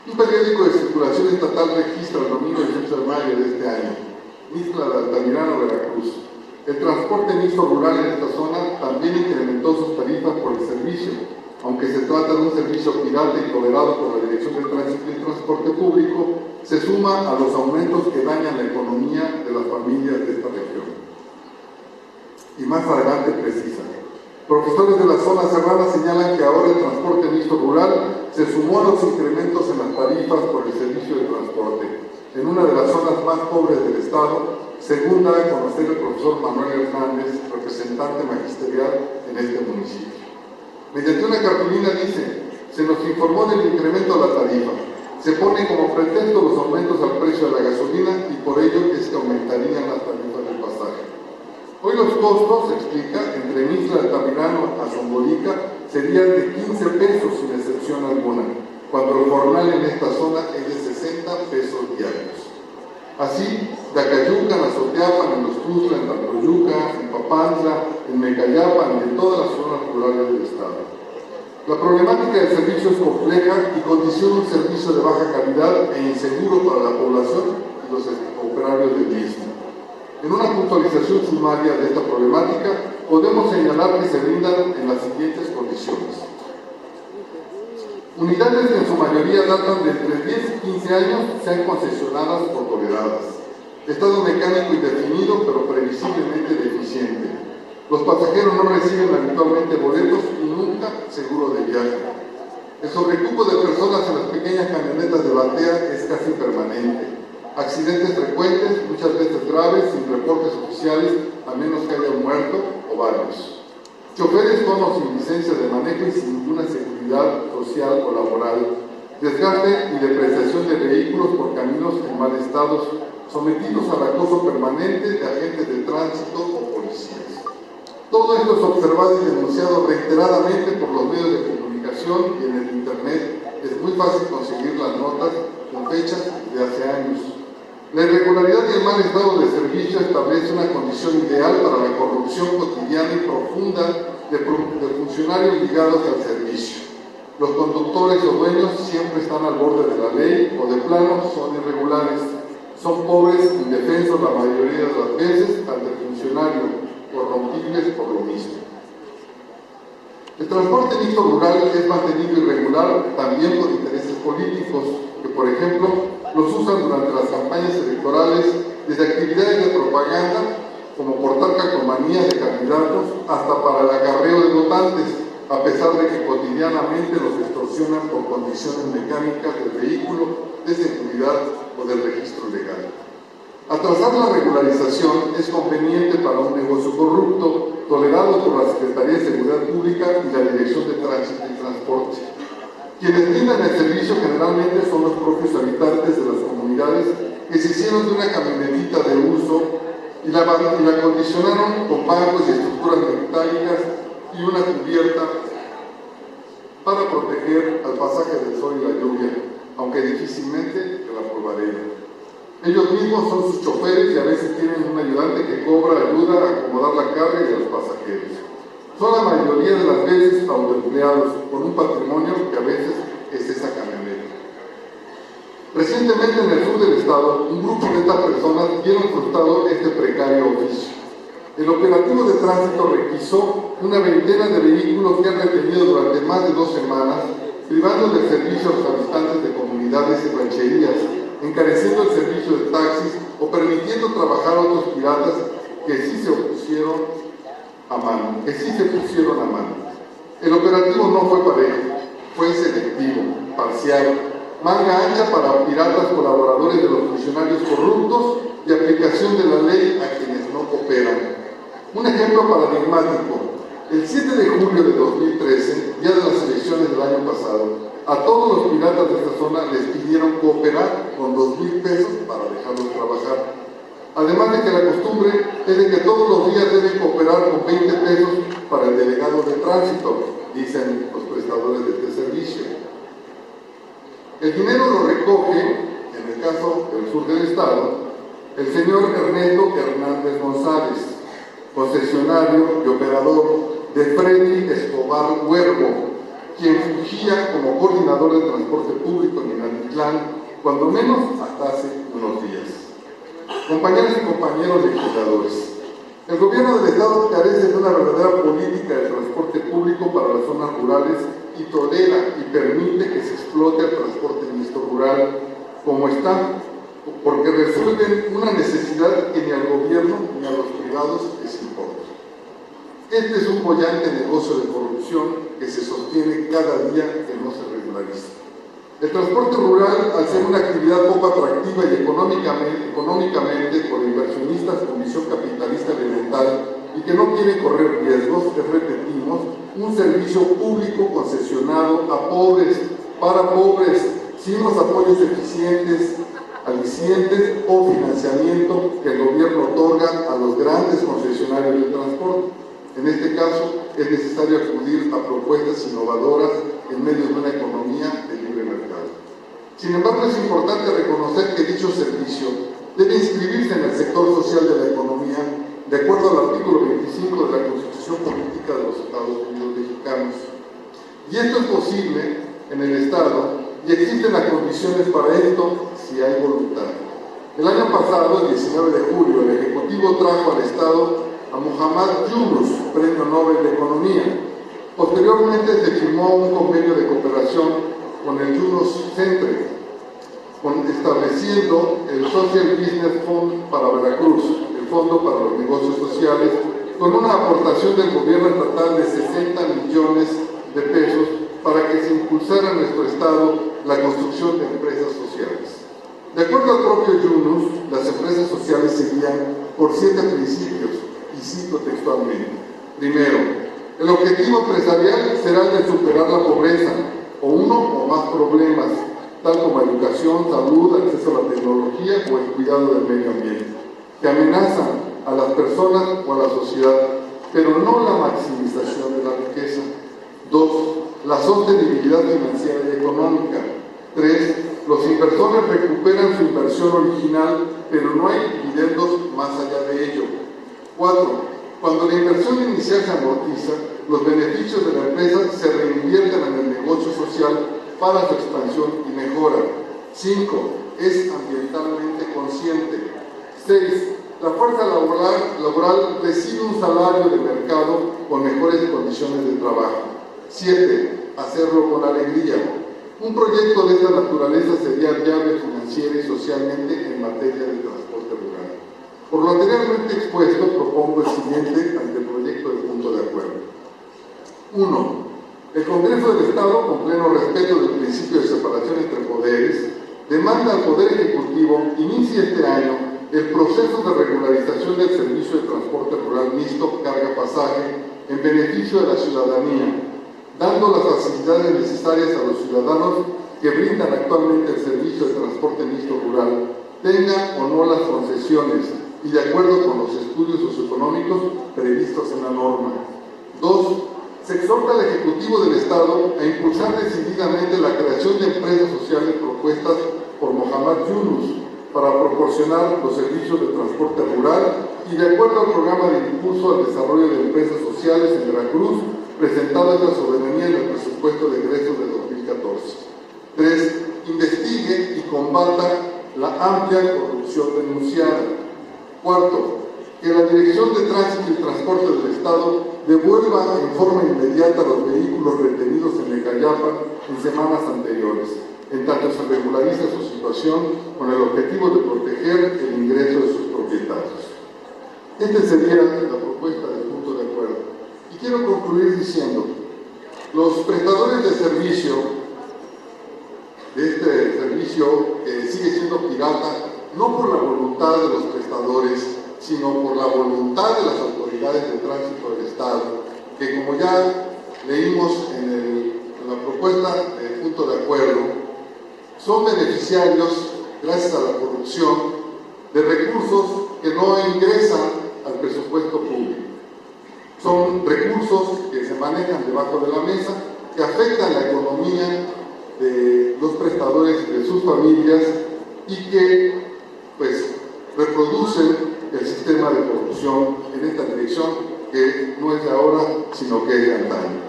Un periódico de circulación estatal registra el domingo 18 de mayo de este año, Mixtla de Altamirano, Veracruz. El transporte mixto rural en esta zona también incrementó sus tarifas por el servicio, aunque se trata de un servicio pirata y tolerado por la Dirección de Tránsito y Transporte Público, se suma a los aumentos que dañan la economía de las familias de esta región. Y más adelante precisa: profesores de la zona serrana señalan que ahora el transporte mixto rural se sumó a los incrementos en las tarifas por el servicio de transporte, en una de las zonas más pobres del estado, según da a conocer el profesor Manuel Hernández, representante magisterial en este municipio. Mediante una cartulina dice: se nos informó del incremento de la tarifa, se pone como pretexto los aumentos al precio de la gasolina y por ello es que aumentarían las tarifas del pasaje. Hoy los costos, se explica, entre Mixtla de Altamirano a Zongolica serían de 15 pesos sin excepción alguna, cuando el jornal en esta zona es de 60 pesos diarios. Así, de Acayucan a Soteapan, en Los Tuzla, en Tantoyuca, en Papantla, en Mecayapan, en todas las zonas rurales del estado. La problemática del servicio es compleja y condiciona un servicio de baja calidad e inseguro para la población y los operarios del mismo. En una puntualización sumaria de esta problemática, podemos señalar que se brindan en las siguientes condiciones. Unidades que en su mayoría datan de entre 10 y 15 años, sean concesionadas o toleradas. Estado mecánico indefinido, pero previsiblemente deficiente. Los pasajeros no reciben habitualmente boletos y nunca seguro de viaje. El sobrecupo de personas en las pequeñas camionetas de batea es casi permanente. Accidentes frecuentes, muchas veces graves, sin reportes oficiales, a menos que haya un muerto o varios. Choferes con o sin licencia de manejo y sin ninguna seguridad social o laboral. Desgaste y depreciación de vehículos por caminos en mal estado, sometidos al acoso permanente de agentes de tránsito o policías. Todo esto es observado y denunciado reiteradamente por los medios de comunicación y en el internet. Es muy fácil conseguir las notas con fechas de hace años. La irregularidad y el mal estado de servicio establece una condición ideal para la corrupción cotidiana y profunda de funcionarios ligados al servicio. Los conductores o dueños siempre están al borde de la ley o de plano son irregulares. Son pobres, indefensos la mayoría de las veces ante el funcionario, corrompibles por lo mismo. El transporte mixto rural es mantenido irregular también por intereses políticos, que por ejemplo los usan durante las campañas electorales, desde actividades de propaganda, como portar calcomanías de candidatos, hasta para el acarreo de votantes, a pesar de que cotidianamente los extorsionan por condiciones mecánicas del vehículo, de seguridad o del registro legal. Atrasar la regularización es conveniente para un negocio corrupto, tolerado por la Secretaría de Seguridad Pública y la Dirección de Tránsito y Transporte. Quienes brindan el servicio generalmente son los propios habitantes de las comunidades que se hicieron de una camionetita de uso y la acondicionaron con bancos y estructuras metálicas y una cubierta para proteger al pasaje del sol y la lluvia, aunque difícilmente de la polvareda. Ellos mismos son sus choferes y a veces tienen un ayudante que cobra ayuda a acomodar la carga y a los pasajeros. Son la mayoría de las veces autoempleados, con un patrimonio que a veces es esa camioneta. Recientemente en el sur del estado, un grupo de estas personas vieron frustrado este precario oficio. El operativo de tránsito requisó una veintena de vehículos que han retenido durante más de 2 semanas, privando del servicio a los habitantes de comunidades y rancherías, encareciendo el servicio de taxis o permitiendo trabajar a otros piratas que sí se pusieron a mano. El operativo no fue parejo, fue selectivo, parcial, manga ancha para piratas colaboradores de los funcionarios corruptos y aplicación de la ley a quienes no cooperan. Un ejemplo paradigmático: el 7 de julio de 2013, día de las elecciones del año pasado, a todos los piratas de esta zona les pidieron cooperar con 2,000 pesos para dejarlos trabajar. Además de que la costumbre es de que todos los días deben cooperar con 20 pesos para el delegado de tránsito, dicen los prestadores de este servicio. El dinero lo recoge, en el caso del sur del estado, el señor Ernesto Hernández González, concesionario y operador de Freddy Escobar Huergo, quien fungía como coordinador de transporte público en Minatitlán, cuando menos hasta hace unos días. Compañeros y compañeros legisladores, el gobierno del Estado carece de una verdadera política de transporte público para las zonas rurales y tolera y permite que se explote el transporte mixto rural como está, porque resuelven una necesidad que ni al gobierno ni a los privados les importa. Este es un boyante negocio de corrupción que se sostiene cada día que no se regulariza. El transporte rural, al ser una actividad poco atractiva y económicamente por inversionistas con visión capitalista elemental y que no quieren correr riesgos, repetimos, un servicio público concesionado a pobres, para pobres, sin los apoyos eficientes, alicientes o financiamiento que el gobierno otorga a los grandes concesionarios del transporte. En este caso, es necesario acudir a propuestas innovadoras en medio de una economía de libre mercado. Sin embargo, es importante reconocer que dicho servicio debe inscribirse en el sector social de la economía, de acuerdo al artículo 25 de la Constitución Política de los Estados Unidos Mexicanos. Y esto es posible en el Estado, y existen las condiciones para esto si hay voluntad. El año pasado, el 19 de julio, el Ejecutivo trajo al Estado a Muhammad Yunus, Premio Nobel de Economía. Posteriormente se firmó un convenio de cooperación con el Yunus Centre, estableciendo el Social Business Fund para Veracruz, el Fondo para los Negocios Sociales, con una aportación del gobierno estatal de 60 millones de pesos para que se impulsara en nuestro estado la construcción de empresas sociales. De acuerdo al propio Yunus, las empresas sociales se guían por 7 principios, y cito textualmente. Primero, el objetivo empresarial será el de superar la pobreza, o uno o más problemas, tal como educación, salud, acceso a la tecnología o el cuidado del medio ambiente, que amenazan a las personas o a la sociedad, pero no la maximización de la riqueza. 2. La sostenibilidad financiera y económica. 3. Los inversores recuperan su inversión original, pero no hay dividendos más allá de ello. 4. Cuando la inversión inicial se amortiza, los beneficios de la empresa se reinvierten en el negocio social para su expansión y mejora. 5. Es ambientalmente consciente. 6. La fuerza laboral recibe un salario de mercado con mejores condiciones de trabajo. 7. Hacerlo con alegría. Un proyecto de esta naturaleza sería viable financiera y socialmente en materia de transporte rural. Por lo anteriormente expuesto, propongo el siguiente anteproyecto de punto de acuerdo. 1. El Congreso del Estado, con pleno respeto del principio de separación entre poderes, demanda al Poder Ejecutivo inicie este año el proceso de regularización del servicio de transporte rural mixto carga-pasaje en beneficio de la ciudadanía, dando las facilidades necesarias a los ciudadanos que brindan actualmente el servicio de transporte mixto rural, tengan o no las concesiones y de acuerdo con los estudios socioeconómicos previstos en la norma. 2. Se exhorta al Ejecutivo del Estado a impulsar decididamente la creación de empresas sociales propuestas por Muhammad Yunus para proporcionar los servicios de transporte rural y de acuerdo al programa de impulso al desarrollo de empresas sociales en Veracruz, presentado en la soberanía en el presupuesto de egresos de 2014. 3. Investigue y combata la amplia corrupción denunciada. 4. Que la Dirección de Tránsito y Transporte del Estado devuelva en forma inmediata los vehículos retenidos en Mecayapan en semanas anteriores, en tanto se regulariza su situación con el objetivo de proteger el ingreso de sus propietarios. Esta sería la propuesta del punto de acuerdo. Y quiero concluir diciendo, los prestadores de servicio, de este servicio que sigue siendo pirata, no por la voluntad de los prestadores, sino por la voluntad de las autoridades de tránsito del Estado, que como ya leímos en la propuesta de punto de acuerdo, son beneficiarios, gracias a la corrupción, de recursos que no ingresan al presupuesto público. Son recursos que se manejan debajo de la mesa, que afectan la economía de los prestadores y de sus familias y que, pues, reproducen el sistema de corrupción en esta dirección que no es de ahora, sino que es de antaño.